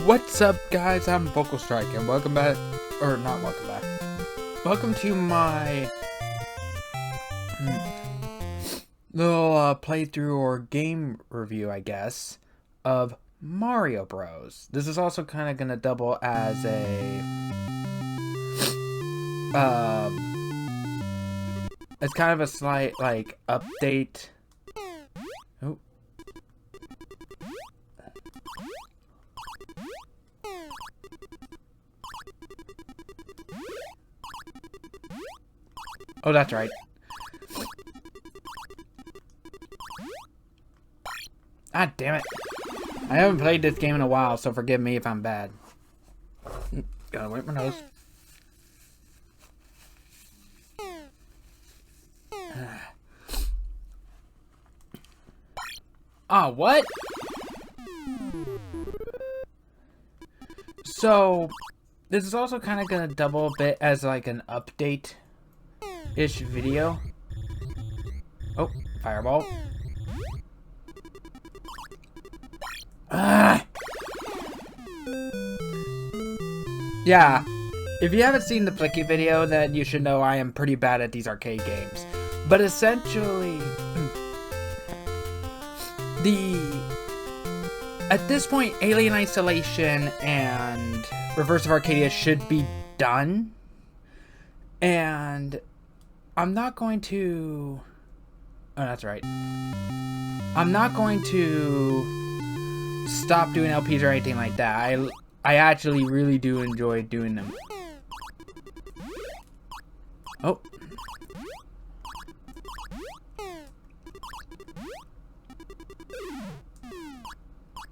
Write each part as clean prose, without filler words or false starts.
What's up, guys? I'm Vocal Strike, and welcome back, or not welcome back. Welcome to my little playthrough or game review, I guess, of Mario Bros. This is also kind of gonna double as a it's kind of a slight like update. Oh. Oh, that's right. Ah, damn it. I haven't played this game in a while, so forgive me if I'm bad. Gotta wipe my nose. Ah, what? So, this is also kind of gonna double a bit as like an update-ish video. Oh, fireball. Ah! Yeah, if you haven't seen the Flicky video, then you should know I am pretty bad at these arcade games. But essentially, at this point, Alien Isolation and Reverse of Arcadia should be done. And I'm not going to... Oh, that's right. I'm not going to stop doing LPs or anything like that. I actually really do enjoy doing them. Oh.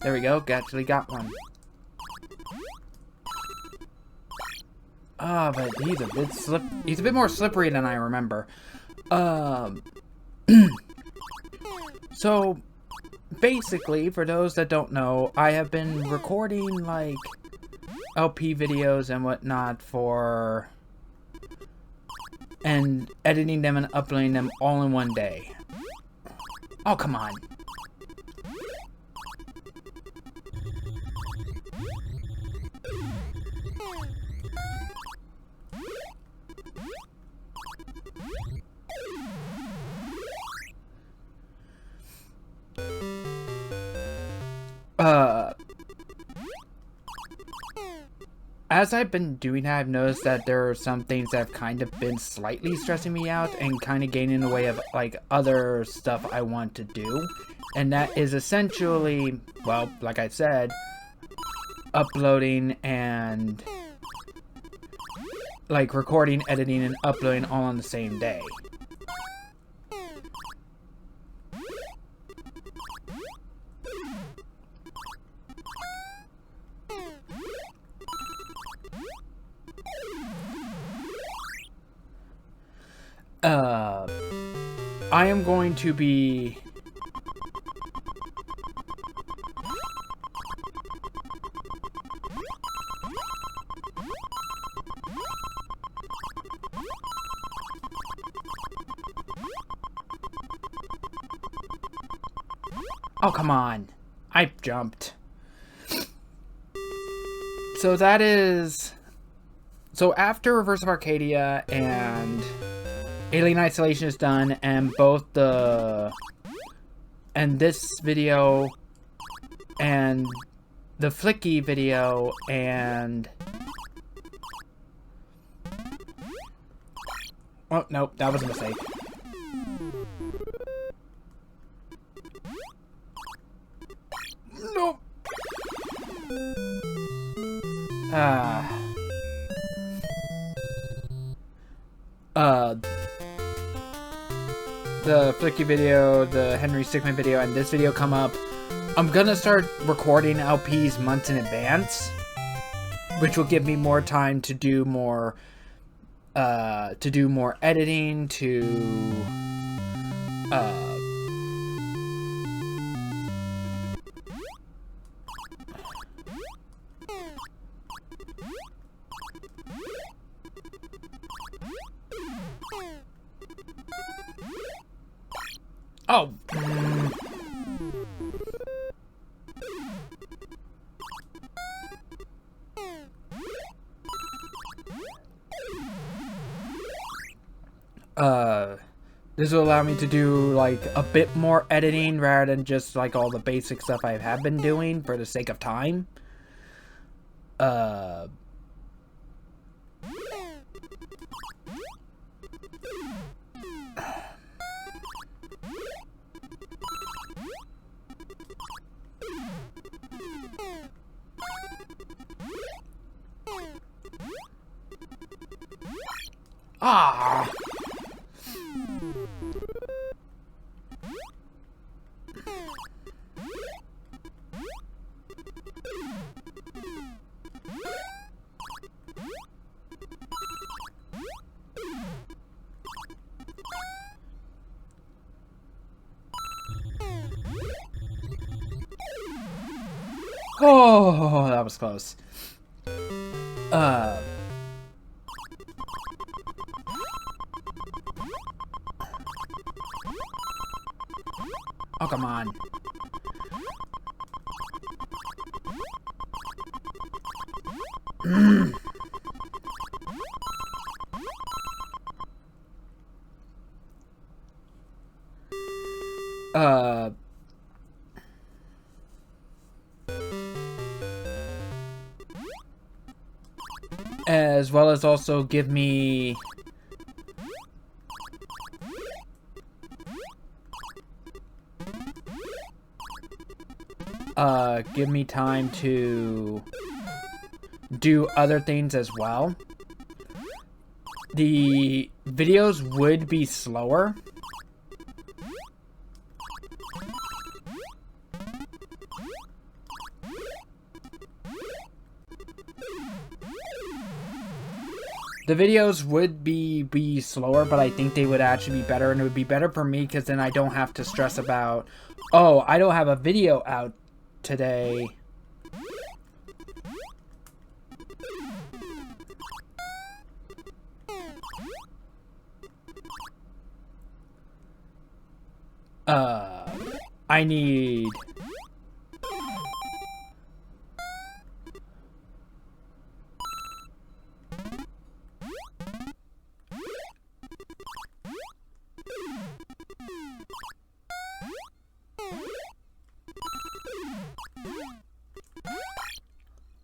There we go. Actually got one. Ah, but he's a bit more slippery than I remember. So basically, for those that don't know, I have been recording like LP videos and whatnot and editing them and uploading them all in one day. Oh, come on. As I've been doing that, I've noticed that there are some things that have kind of been slightly stressing me out and kind of getting in the way of, like, other stuff I want to do. And that is essentially, well, like I said, uploading and, like, recording, editing, and uploading all on the same day. I am going to be... Oh, come on. I jumped. So that is... So after Reverse of Arcadia and Alien Isolation is done, and both this video and the Flicky video and... Oh, nope, that was a mistake. Nope. The Flicky video, the Henry Stickmin video, and this video come up, I'm gonna start recording LPs months in advance, which will give me more time to do more editing, Oh! Uh, this will allow me to do like a bit more editing rather than just like all the basic stuff I have been doing for the sake of time. Ah. Oh, that was close. Oh, come on. As well as also give me time to do other things as well. The videos would be slower. The videos would be slower, but I think they would actually be better, and it would be better for me because then I don't have to stress about, oh, I don't have a video out today. I need...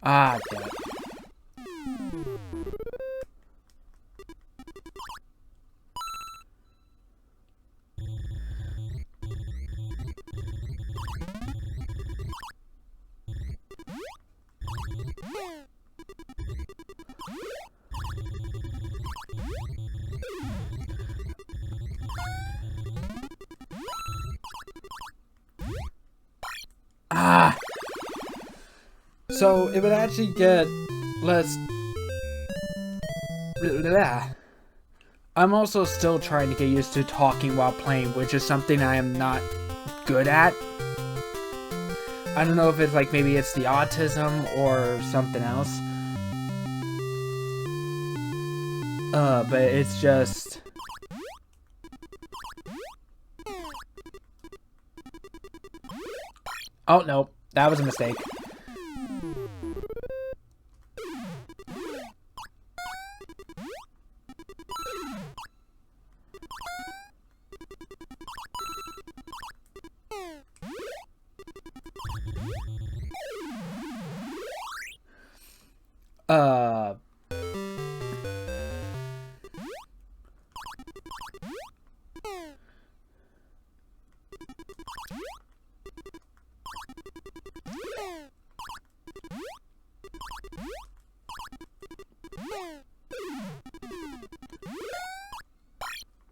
Ah, damn it. Ah! So, it would actually get less... I'm also still trying to get used to talking while playing, which is something I am not good at. I don't know if it's like, maybe it's the autism or something else. But it's just... Oh, no. That was a mistake.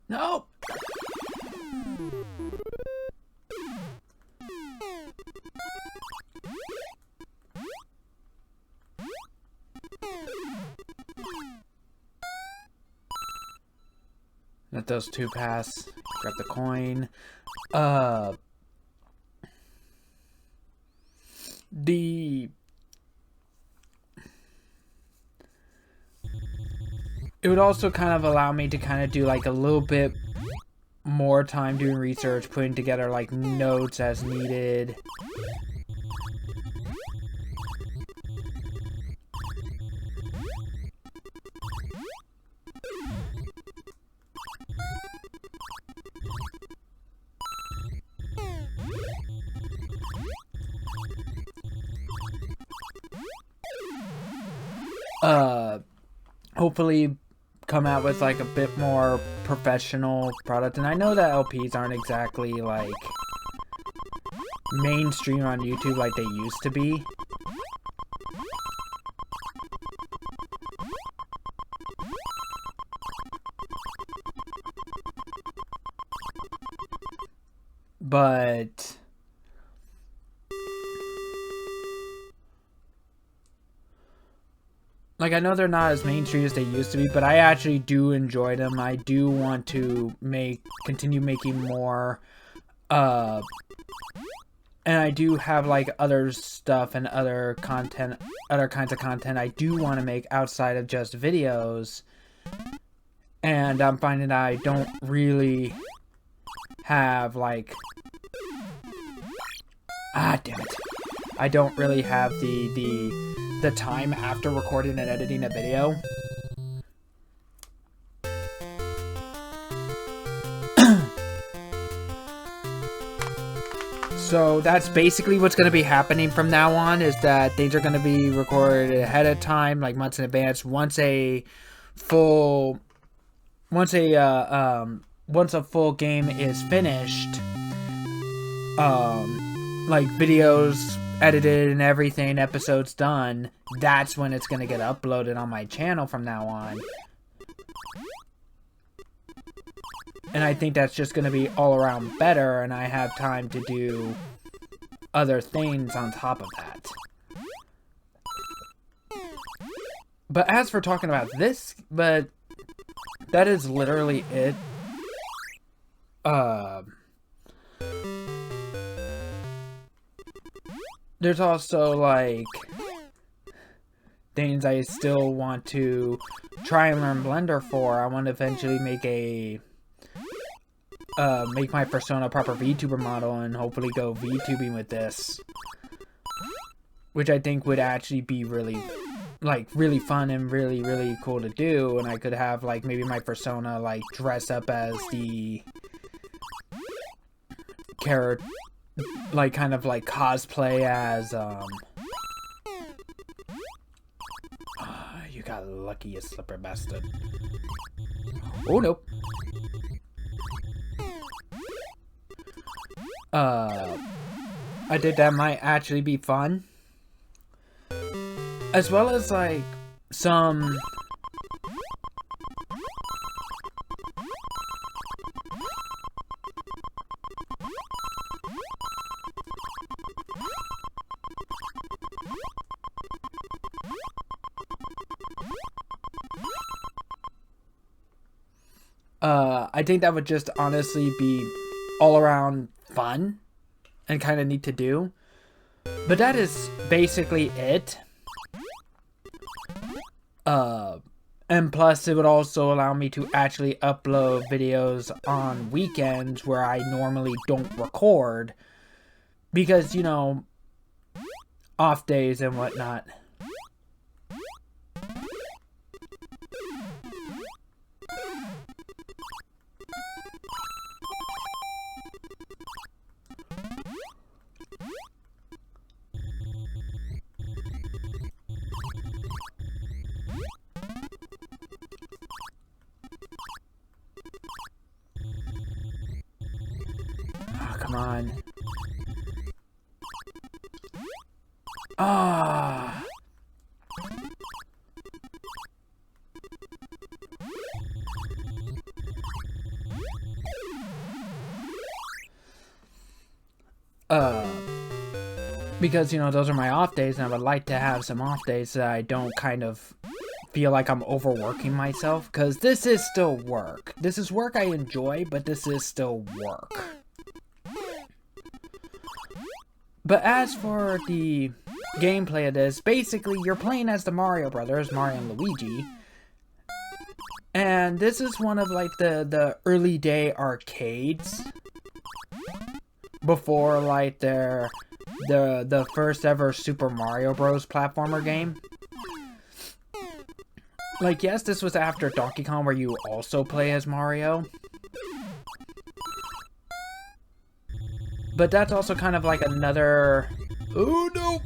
No! Let those two pass. Grab the coin. It would also kind of allow me to kind of do like a little bit more time doing research, putting together like notes as needed. uh hopefully come out with like a bit more professional product. And I know that LPs aren't exactly like mainstream on YouTube like they used to be. But like, I know they're not as mainstream as they used to be, but I actually do enjoy them. I do want to continue making more, and I do have like other stuff and other content, other kinds of content I do want to make outside of just videos. And I'm finding that I don't really have like, damn it. I don't really have the time after recording and editing a video. So that's basically what's going to be happening from now on, is that things are going to be recorded ahead of time, like months in advance. Once a full game is finished, like videos edited and everything, episodes done, that's when it's going to get uploaded on my channel from now on. And I think that's just going to be all around better, and I have time to do other things on top of that. But as for talking about this, but that is literally it. There's also like things I still want to try and learn Blender for. I want to eventually make my persona a proper VTuber model and hopefully go VTubing with this, which I think would actually be really fun and really cool to do. And I could have like maybe my persona like dress up as the character, like kind of like cosplay as you got lucky, you slipper bastard. Oh nope. I think that might actually be fun, as well as like some I think that would just honestly be all around fun and kind of neat to do. But that is basically it. And plus it would also allow me to actually upload videos on weekends where I normally don't record, because, you know, off days and whatnot. Come on. Ah. Because, you know, those are my off days, and I would like to have some off days that I don't kind of feel like I'm overworking myself, because this is still work. This is work I enjoy, but this is still work. But as for the gameplay of this, basically you're playing as the Mario Brothers, Mario and Luigi. And this is one of like the early day arcades, before like the first ever Super Mario Bros. Platformer game. Like, yes, this was after Donkey Kong, where you also play as Mario. But that's also kind of like another... Oh, no!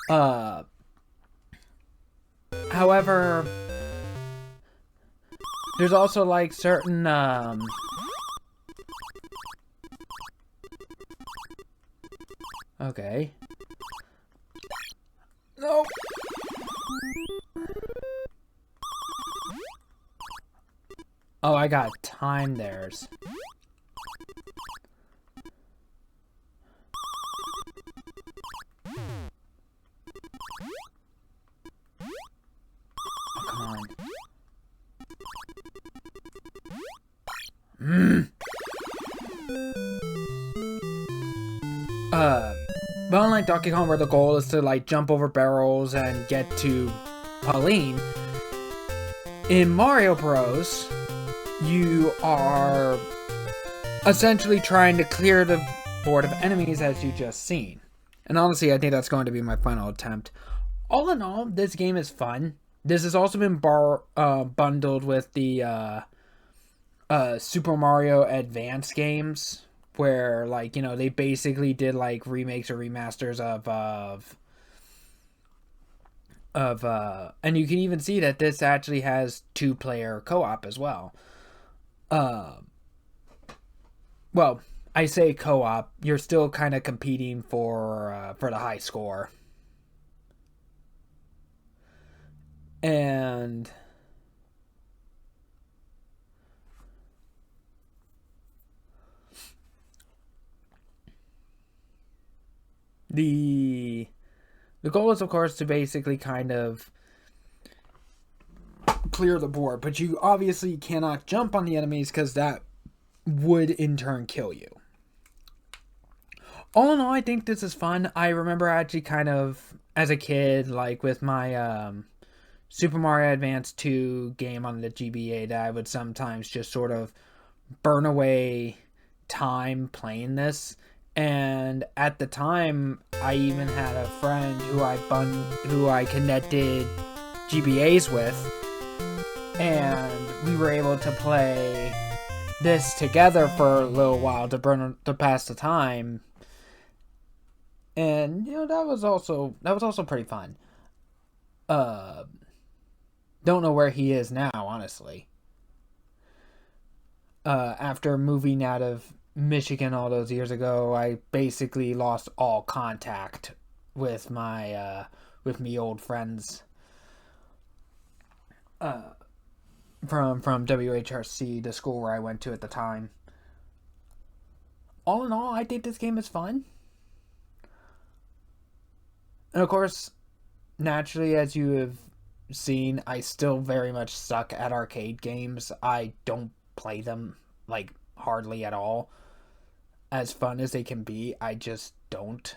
Uh, However, there's also like certain okay. No. Oh, I got time theirs. Oh, come on. But unlike Donkey Kong, where the goal is to like jump over barrels and get to Pauline, in Mario Bros, you are essentially trying to clear the board of enemies as you just seen. And honestly, I think that's going to be my final attempt. All in all, this game is fun. This has also been bundled with the Super Mario Advance games, where like, you know, they basically did like remakes or remasters of and you can even see that this actually has 2-player co-op as well. Well, I say co-op, you're still kind of competing for the high score. And the goal is, of course, to basically kind of clear the board, but you obviously cannot jump on the enemies because that would in turn kill you. All in all, I think this is fun. I remember actually kind of as a kid, like with my Super Mario Advance 2 game on the GBA, that I would sometimes just sort of burn away time playing this. And at the time, I even had a friend who I connected GBAs with, and we were able to play this together for a little while to pass the time. And you know, that was also pretty fun. Don't know where he is now, honestly. After moving out of Michigan all those years ago, I basically lost all contact with my with me old friends from WHRC, the school where I went to at the time. All in all, I think this game is fun. And of course, naturally, as you have seen, I still very much suck at arcade games. I don't play them, like, hardly at all. As fun as they can be, I just don't.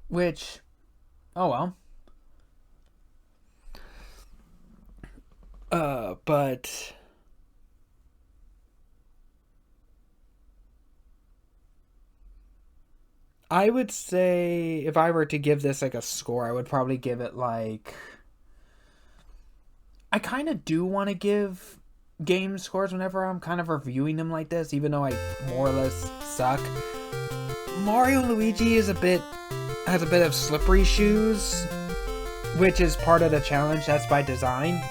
Which, oh well. But I would say if I were to give this like a score, I would probably give it like, I kind of do want to give game scores whenever I'm kind of reviewing them like this, even though I more or less suck. Mario and Luigi has a bit of slippery shoes, which is part of the challenge. That's by design.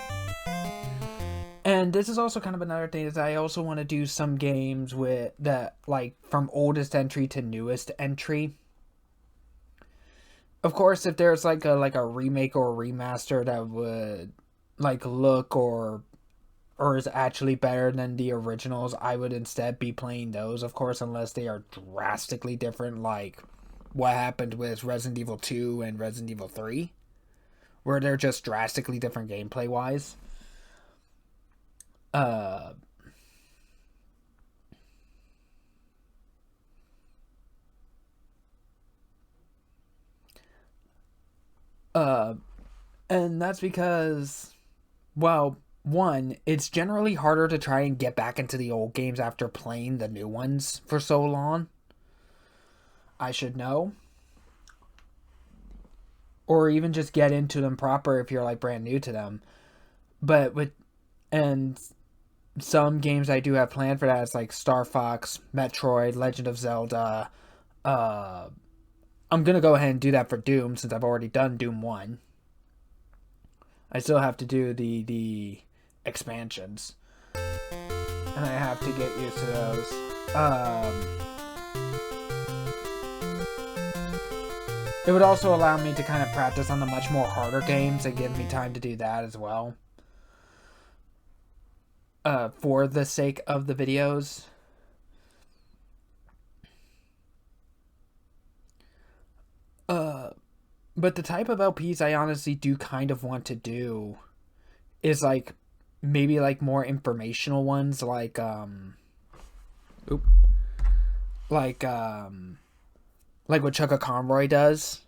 And this is also kind of another thing, is I also want to do some games with that, like, from oldest entry to newest entry. Of course, if there's like a remake or a remaster that would like look or is actually better than the originals, I would instead be playing those, of course, unless they are drastically different, like what happened with Resident Evil 2 and Resident Evil 3, where they're just drastically different gameplay wise. And that's because, well, one, it's generally harder to try and get back into the old games after playing the new ones for so long. I should know. Or even just get into them proper if you're like brand new to them. But and some games I do have planned for that, it's like Star Fox, Metroid, Legend of Zelda, I'm going to go ahead and do that for Doom since I've already done Doom 1. I still have to do the expansions. And I have to get used to those. It would also allow me to kind of practice on the much more harder games and give me time to do that as well. For the sake of the videos. But the type of LPs I honestly do kind of want to do is like maybe like more informational ones like what Chugga Conroy does.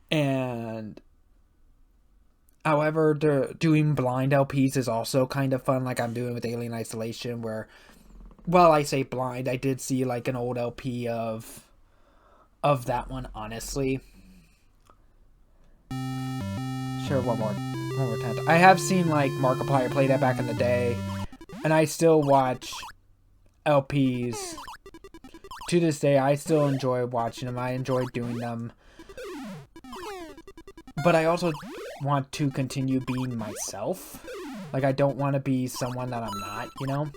And however, doing blind LPs is also kind of fun, like I'm doing with Alien Isolation, where, well, I say blind, I did see like an old LP of that one, honestly. Sure, one more time. I have seen like Markiplier play that back in the day, and I still watch LPs to this day. I still enjoy watching them. I enjoy doing them. But I also want to continue being myself. Like, I don't want to be someone that I'm not, you know?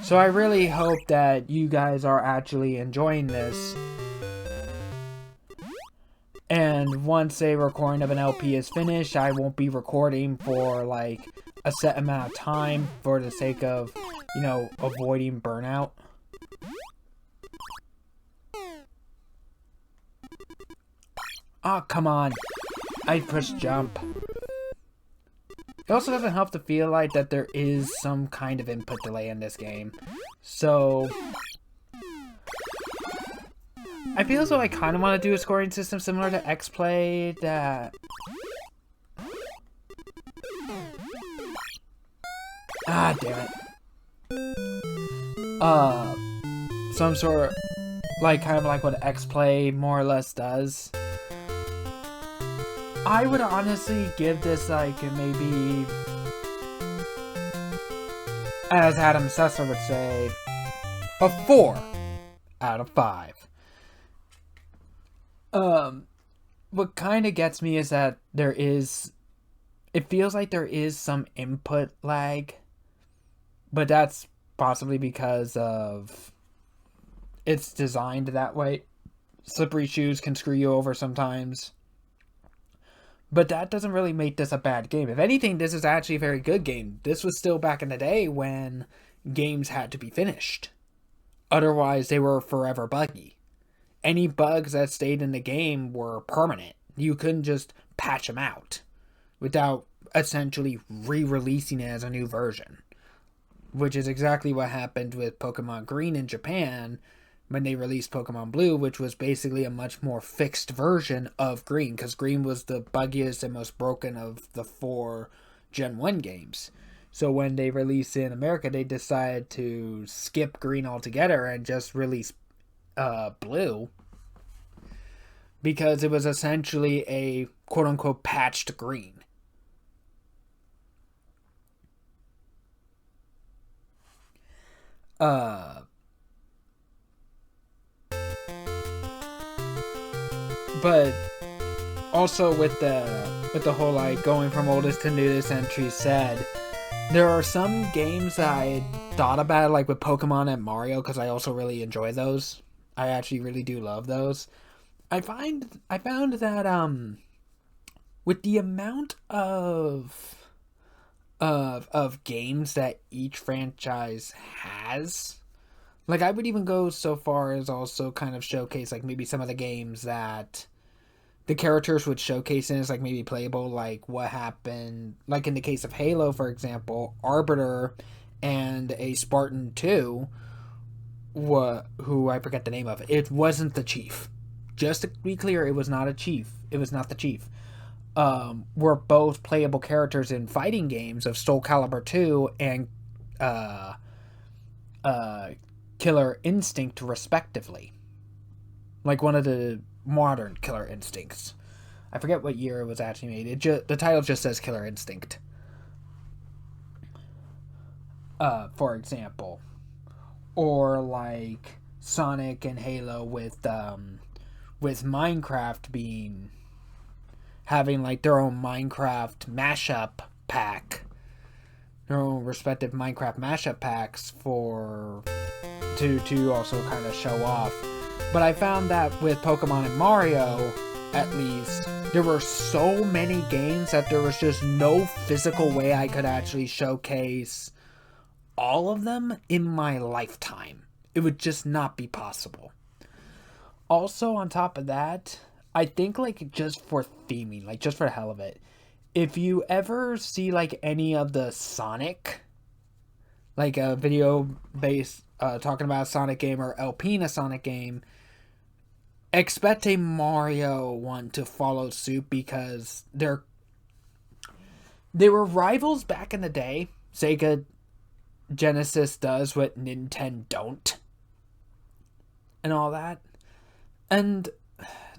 So I really hope that you guys are actually enjoying this. And once a recording of an LP is finished, I won't be recording for, like, a set amount of time for the sake of, you know, avoiding burnout. Oh, come on. I pushed jump. It also doesn't help to feel like that there is some kind of input delay in this game. So I feel as though I kind of want to do a scoring system similar to X-Play that... Ah, damn it. Some sort of, like, kind of like what X-Play more or less does. I would honestly give this, like, maybe, as Adam Sessler would say, a 4 out of 5. What kind of gets me is that it feels like there is some input lag, but that's possibly because of it's designed that way. Slippery shoes can screw you over sometimes. But that doesn't really make this a bad game. If anything, this is actually a very good game. This was still back in the day when games had to be finished. Otherwise, they were forever buggy. Any bugs that stayed in the game were permanent. You couldn't just patch them out without essentially re-releasing it as a new version. Which is exactly what happened with Pokemon Green in Japan when they released Pokemon Blue, which was basically a much more fixed version of Green, because Green was the buggiest and most broken of the 4 Gen 1 games. So when they released in America, they decided to skip Green altogether and just release Blue, because it was essentially a quote-unquote patched Green. But also with the whole like going from oldest to newest entry said, there are some games that I thought about, like with Pokemon and Mario, because I also really enjoy those. I actually really do love those. I found that with the amount of games that each franchise has, like I would even go so far as also kind of showcase like maybe some of the games that the characters would showcase in as like maybe playable, like what happened, like in the case of Halo, for example, Arbiter and a Spartan 2, who I forget the name of. It wasn't the Chief. Just to be clear, it was not a Chief. It was not the Chief. Were both playable characters in fighting games of Soul Calibur 2 and Killer Instinct, respectively. Like one of the modern Killer Instincts. I forget what year it was actually made. The title just says Killer Instinct. for example, or like Sonic and Halo with Minecraft being having like their own Minecraft mashup pack, their own respective Minecraft mashup packs for to also kind of show off. But I found that with Pokemon and Mario, at least, there were so many games that there was just no physical way I could actually showcase all of them in my lifetime. It would just not be possible. Also, on top of that, I think like just for theming, like just for the hell of it, if you ever see like any of the Sonic, like a video based talking about a Sonic game or LP in a Sonic game, expect a Mario one to follow suit because they were rivals back in the day. Sega Genesis does what Nintendo don't, and all that, and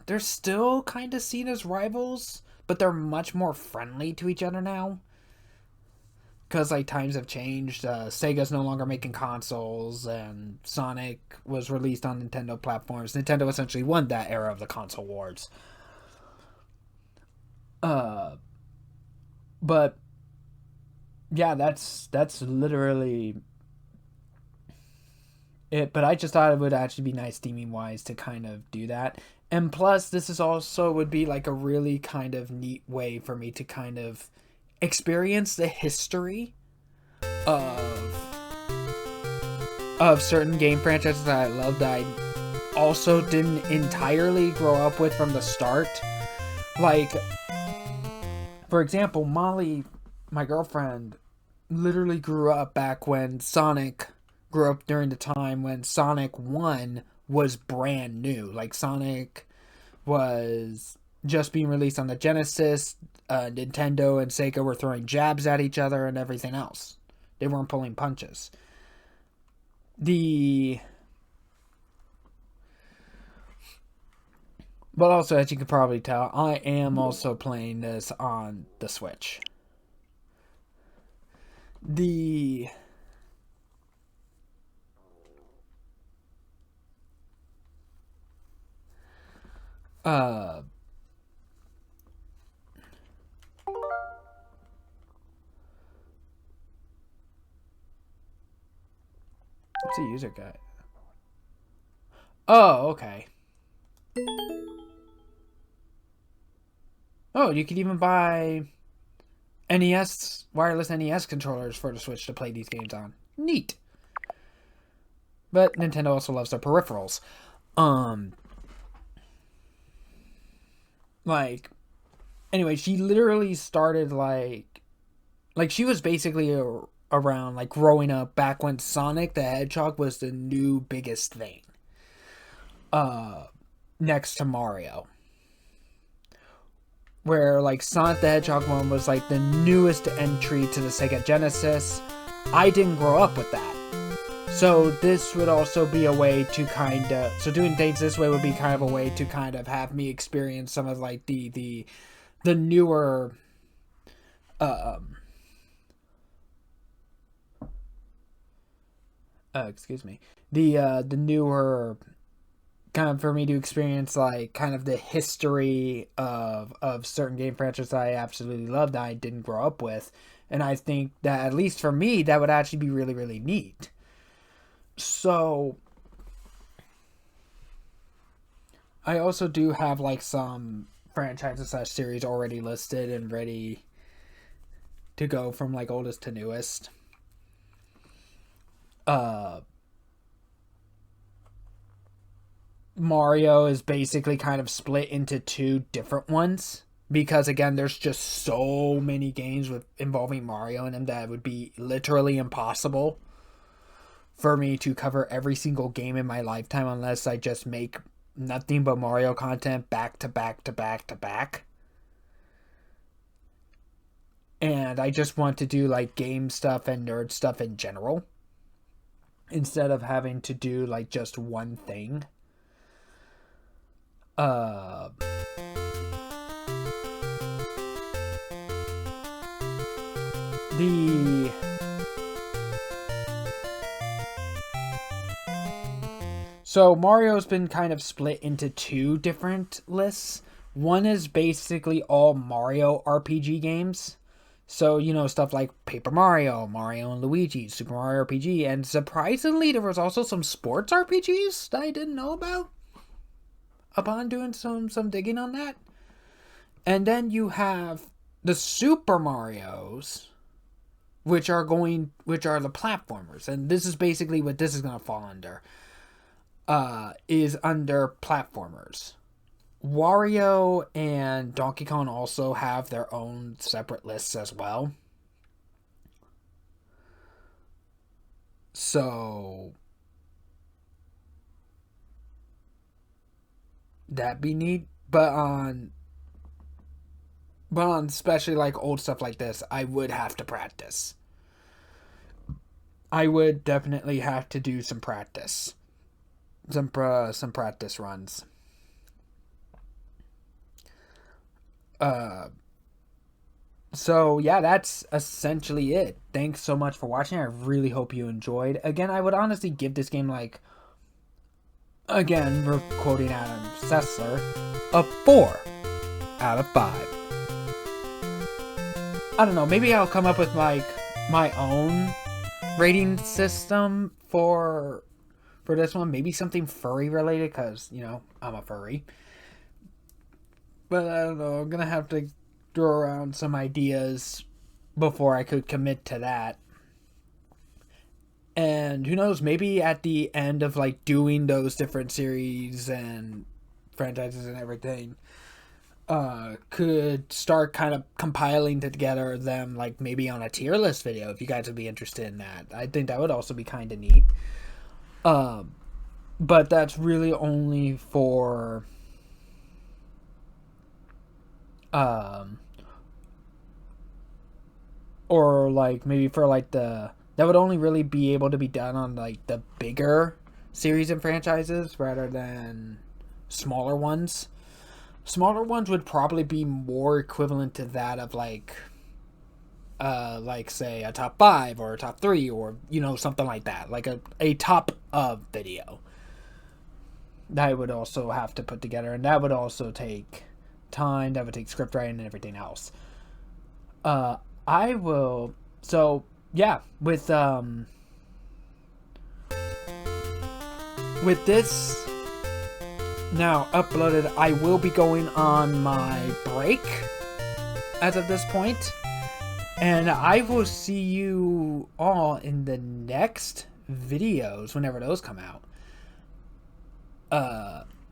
they're still kind of seen as rivals, but they're much more friendly to each other now. Because like times have changed, Sega's no longer making consoles, and Sonic was released on Nintendo platforms. Nintendo essentially won that era of the console wars. But yeah, that's literally it. But I just thought it would actually be nice theming wise to kind of do that. And plus, this is also would be like a really kind of neat way for me to kind of experience the history of certain game franchises that I loved that I also didn't entirely grow up with from the start. Like, for example, Molly, my girlfriend, literally grew up back when Sonic grew up during the time when Sonic 1 was brand new. Like, Sonic was just being released on the Genesis. Nintendo and Sega were throwing jabs at each other and everything else. They weren't pulling punches. But also, as you can probably tell, I am also playing this on the Switch. What's the user guide? Oh, okay. Oh, you could even buy wireless NES controllers for the Switch to play these games on. Neat. But Nintendo also loves their peripherals. Anyway, she literally started like she was basically around like growing up back when Sonic the Hedgehog was the new biggest thing. Next to Mario. Where like Sonic the Hedgehog 1 was like the newest entry to the Sega Genesis. I didn't grow up with that. So this would also be a way to so doing things this way would be kind of a way to kind of have me experience some of like the newer excuse me, the newer kind of for me to experience like kind of the history of certain game franchises I absolutely loved that I didn't grow up with. And I think that at least for me that would actually be really, really neat. So I also do have like some franchises / series already listed and ready to go from like oldest to newest. Mario is basically kind of split into two different ones because again there's just so many games with involving Mario in them that it would be literally impossible for me to cover every single game in my lifetime unless I just make nothing but Mario content back to back to back to back. And I just want to do like game stuff and nerd stuff in general instead of having to do like just one thing. So Mario's been kind of split into two different lists. One is basically all Mario RPG games. So, you know, stuff like Paper Mario, Mario and Luigi, Super Mario RPG, and surprisingly, there was also some sports RPGs that I didn't know about upon doing some digging on that. And then you have the Super Marios, which are the platformers, and this is basically what this is going to fall under. Is under platformers. Wario and Donkey Kong also have their own separate lists as well. So that'd be neat. But on especially like old stuff like this, I would have to practice. I would definitely have to do some practice. Some practice runs. So yeah, that's essentially it. Thanks so much for watching. I really hope you enjoyed. Again, I would honestly give this game, like, again, we're quoting Adam Sessler, a 4 out of 5. I don't know, maybe I'll come up with like my own rating system for this one. Maybe something furry related, because, you know, I'm a furry. But I don't know, I'm gonna have to throw around some ideas before I could commit to that. And who knows, maybe at the end of like doing those different series and franchises and everything, could start kind of compiling together them, like maybe on a tier list video, if you guys would be interested in that. I think that would also be kind of neat. But that's really only for or like maybe for like that would only really be able to be done on like the bigger series and franchises rather than smaller ones. Smaller ones would probably be more equivalent to that of like say a top 5 or a top 3, or, you know, something like that, like a top of video that I would also have to put together, and that would also take time. That would take script writing and everything else. I will, so yeah, with this now uploaded, I will be going on my break as of this point, and I will see you all in the next videos whenever those come out.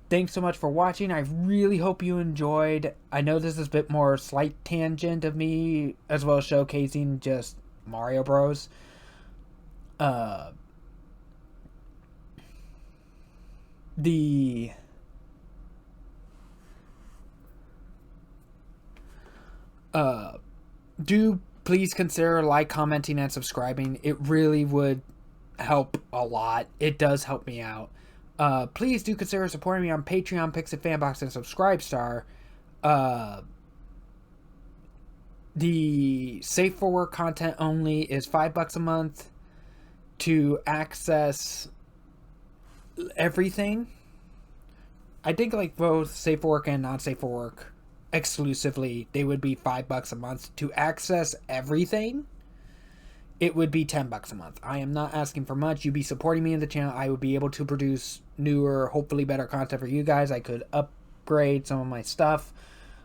Thanks so much for watching. I really hope you enjoyed. I know this is a bit more slight tangent of me, as well as showcasing just Mario Bros. Do please consider commenting, and subscribing. It really would help a lot. It does help me out. Please do consider supporting me on Patreon, Pixit Fanbox, and Subscribestar. The Safe for Work content only is $5 a month to access everything. I think like both Safe for Work and Not Safe for Work exclusively, they would be $5 a month. To access everything, it would be $10 a month. I am not asking for much. You'd be supporting me in the channel. I would be able to produce newer, hopefully better content for you guys. I could upgrade some of my stuff,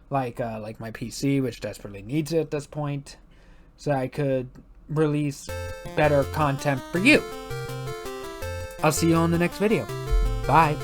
like my PC, which desperately needs it at this point, so I could release better content for you. I'll see you on the next video. Bye.